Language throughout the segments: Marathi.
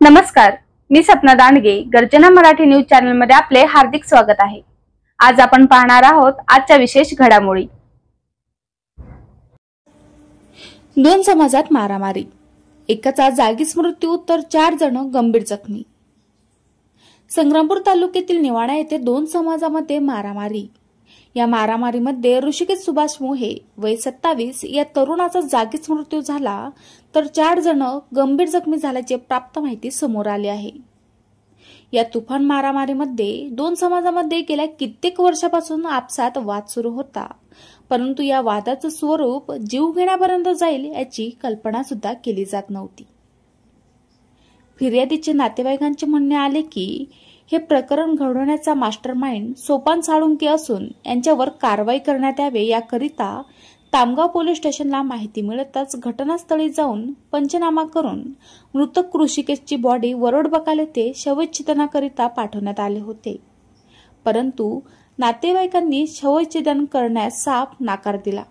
नमस्कार, मी सपना दांडगे. गर्जना मराठी न्यूज चॅनल मध्ये आपले हार्दिक स्वागत आहे. आज आपण पाहणार आहोत आजच्या विशेष घडामोडी. दोन समाजात मारामारी, एकाचा जागीच मृत्यू तर 4 जण गंभीर जखमी. संग्रामपूर तालुक्यातील निवाडा येथे दोन समाजामध्ये मारामारी. या मारामारीमध्ये ऋषिकेश सुभाष मोहे वय 27 या तरुणाचा जागीच मृत्यू झाला तर 4 जण गंभीर जखमी झाल्याचे प्राप्त माहिती समोर आली आहे. या तुफान मारामारीमध्ये दोन समाजामध्ये गेल्या कित्येक वर्षापासून आपसात वाद सुरू होता, परंतु या वादाचं स्वरूप जीव घेण्यापर्यंत जाईल याची कल्पना सुद्धा केली जात नव्हती. फिर्यादीचे नातेवाईकांचे म्हणणे आले की हे प्रकरण घडवण्याचा मास्टरमाइंड सोपान साळुंके असून यांच्यावर कारवाई करण्यात यावे याकरिता तामगाव पोलीस स्टेशनला माहिती मिळताच घटनास्थळी जाऊन पंचनामा करून मृतक ऋषिकेशची बॉडी वरोडबकाल येथे शवविच्छेदनाकरिता पाठवण्यात आले होते, परंतु नातेवाईकांनी शवविच्छेदन करण्यास साफ नकार दिला.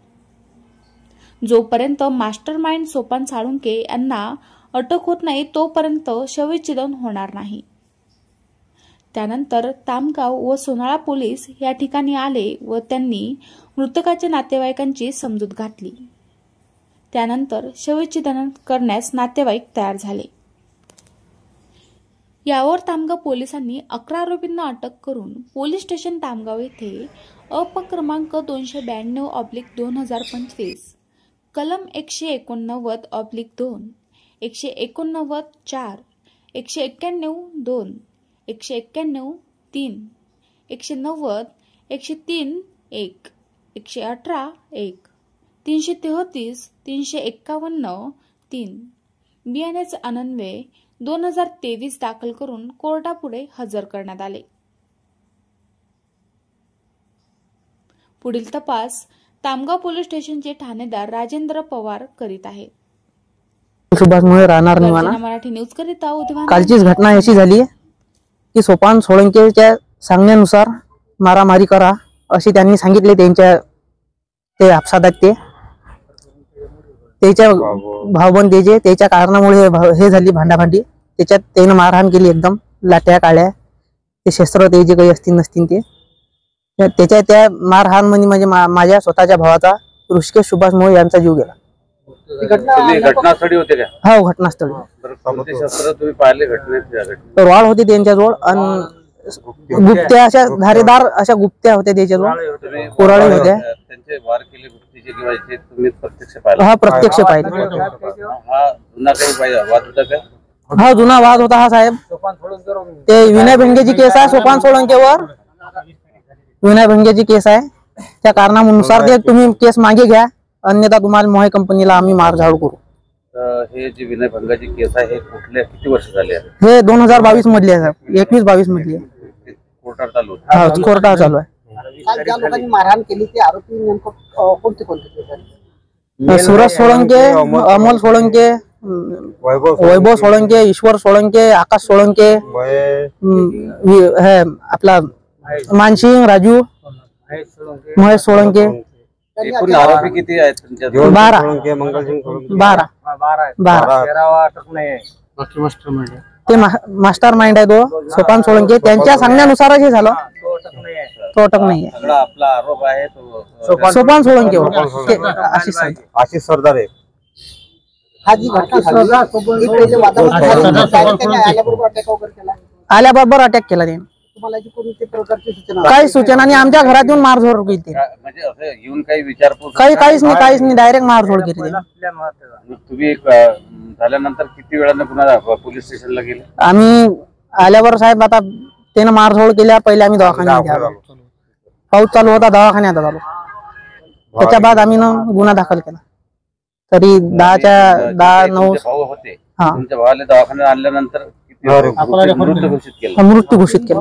जोपर्यंत मास्टरमाइंड सोपान साळुंके यांना अटक होत नाही तोपर्यंत शवविच्छेदन होणार नाही. त्यानंतर तामगाव व सोनाळा पोलीस या ठिकाणी आले व त्यांनी मृतकाच्या नातेवाईकांची समजूत घातली. त्यानंतर शवविच्छेदन करण्यास नातेवाईक तयार झाले. यावर तामगाव पोलिसांनी 11 आरोपींना अटक करून पोलीस स्टेशन तामगाव येथे अप क्रमांक 292/2025 कलम 189/2 189/4 191/2 191/3 190 103/1 118/1 333 351/3 BNS अन्वये 2023 दाखल करून कोर्टापुढे हजर करण्यात आले. पुढील तपास तामगाव पोलीस स्टेशनचे ठाणेदार राजेंद्र पवार करीत आहेत. सुभाष मोहे राहणार निवाडा मराठी न्यूज करिता उद्या कालचीच घटना अशी झाली की सोपान साळुंकेच्या सांगण्यानुसार मारामारी करा असे त्यांनी सांगितले. त्यांच्या ते आपसादात त्याच्या भावबंदीचे त्याच्या कारणामुळे हे झाली भांडाभांडी. त्याच्यात त्याने मारहाण केली, एकदम लाट्या काळ्या ते शस्त्र ते जे काही असतील नसतील ते त्याच्या त्या मारहाण म्हणजे माझ्या स्वतःच्या भावाचा ऋषिकेश सुभाष मोहे यांचा जीव गेला. घटनास्थळी होते का? हो, घटनास्थळी. शस्त्र तुम्ही पाहिले घटनेत? रॉड होती त्यांच्याजवळ आणि गुप्त्या अशा धारेदार अशा गुप्त्या होत्या त्याच्याजवळ, कोराळे होत्या. त्यांचे वार केले गुप्तीचे किंवा तुम्ही प्रत्यक्ष पाहिले? हा, प्रत्यक्ष पाहिले. हा जुना काही वाद होता का? हा, जुना वाद होता हा साहेब. ते विनय भंगेची केस आहे सोपान साळुंकेवर. विनय भंगेची केस आहे, त्या कारणानुसार ते तुम्ही केस मागे घ्या, अन्यथा तुम्हाला मोहे कंपनीला आम्ही मारझाड करू. हे जी विनय भंगाची केस आहे हे कुठल्या किती वर्ष झाले? हे 2022 मधली आहे साहेब, 21-22 मधली आहे. कोर्टात चालू आहे? हा, कोर्टात चालू आहे. ज्या लोकांनी मारहाण केली ते आरोपी नेमकं कोणते? सूरज सोळंके, अमोल सोळंके, वैभव सोळंके, ईश्वर सोळंके, आकाश सोळंके, हे आपला मानसिंग राजू, महेश सोळंके. एकूण आरोपी किती आहेत तुमच्या? 12. ते मास्टर माइंड आहे तो सोपान साळुंके. त्यांच्या सांगण्यानुसारच हे झालं, तो अटक नाहीये. आपला आरोप आहे तो सोपान साळुंके आशिष सरदार. आल्याबरोबर अटॅक केला त्याने. काही सूचना नाही, आमच्या घरात येऊन मारझोड केली. म्हणजे असं येऊन काही विचारपूस? काहीच नाही, डायरेक्ट मारझोड केली. तुम्ही झाल्यानंतर किती वेळाने पुन्हा पोलीस स्टेशनला गेले? आम्ही आल्यावर साहेब, आता त्यानं मारझोड केल्या पहिले आम्ही दवाखान्यात आलो. पाऊस चालू होता, दवाखान्यात आलो. त्याच्या बाद आम्ही गुन्हा दाखल केला. तरी 10-9 होते. तुमच्या भावाला दवाखान्यात आणल्यानंतर मृत्यू घोषित केला.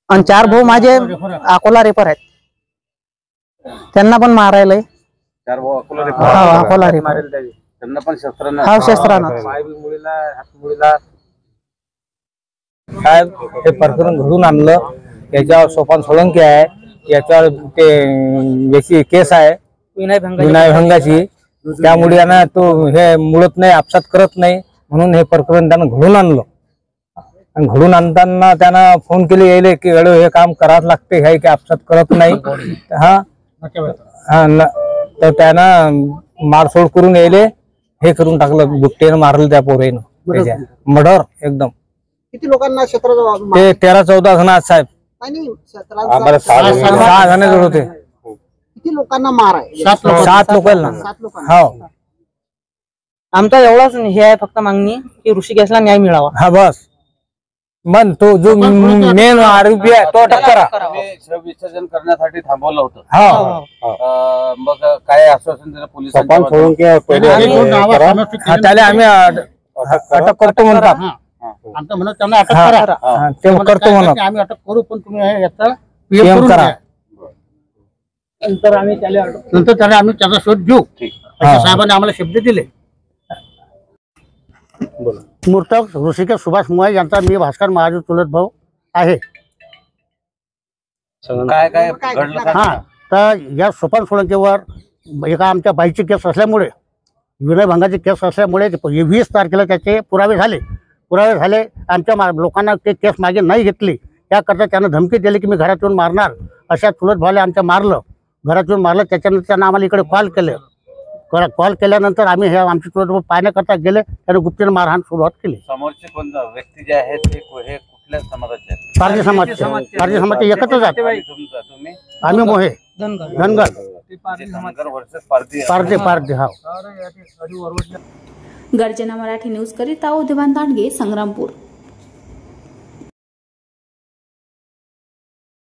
आणि 4 भाऊ माझे अकोला रेफर आहेत, त्यांना पण मारायलाय. 4 भाऊ अकोला रेफर? हा, अकोला रेफर. त्यांना पण शस्त्रानं? हा, शस्त्रानं. साहेब, हे प्रकरण घडून आणलं. याच्यावर सोपान साळुंके आहे, याच्यावर ते केस आहे विनय भंगाची. त्यामुळे तो हे मुळत नाही, आपसात करत नाही. म्हणून हे प्रकरण त्यानं घडून आणलं. आणि घडून आणताना त्यानं फोन केले यायले की हे काम करावंच लागते, हे की आपसात करत नाही. तर त्यानं मारसोड करून यायले हे करून टाकलं, बुट्टेनं मारलं त्या पोरेनं. मर्डर एकदम. किती लोकांना क्षेत्र ते 13-14 जण आहेत साहेब. नाही आम्हाला 6 जण जोड होते. किती लोकांना मार आहे? 7 लोकांना. 7 लोकांना. हो. आमचा एवढाच हे आहे फक्त मागणी की ऋषिकेशला न्याय मिळावा. हा बस. मन तो जो मेन आरोपी आहे तो अटक करा. विसर्जन करण्यासाठी थांबवलं होतं. हा. मग काय आश्वासन दिलं पोलिसांनी? त्याला आम्ही अटक करतो म्हणतात. आमचं म्हणत त्यांना अटक करा. ते करतो म्हणत. आम्ही अटक करू, पण तुम्ही याचा PM करा. नंतर आम्ही त्याचा शोध घेऊ. साहेबांनी आम्हाला शब्द दिले. मृतक ऋषिकेश सुभाष मुळे यांचा मी भास्कर महाजन चुलत भाऊ आहे. काय काय घडलं? हा, तर या सोपान सोळंकेवर एका आमच्या बाईची केस असल्यामुळे, विनयभंगाची केस असल्यामुळे 20 तारखेला त्याचे पुरावे झाले. आमच्या लोकांना ते केस मागे नाही घेतली. त्याकरता त्यानं धमकी दिली की मी घरात येऊन मारणार. अशा चुलत भावाला आमच्या मारलं, घरात येऊन मारलं. त्याच्यानंतर त्यांना आम्हाला इकडे कॉल केल्यानंतर आम्ही हे आमची चुलत भाऊ पाहण्याकरता गेले. त्याने गुप्तीने मारहाण सुरुवात केली. समोरचे कोण व्यक्ती जे आहेत हे कुठल्या समाजाचे आहेत? पारधी समाजचे एकत्रच आहेत. तुम्ही? आम्ही मोहे धनगर पारधी. हा. गर्जना मराठी न्यूज करिता उद्यमान दांडगे, संग्रामपूर.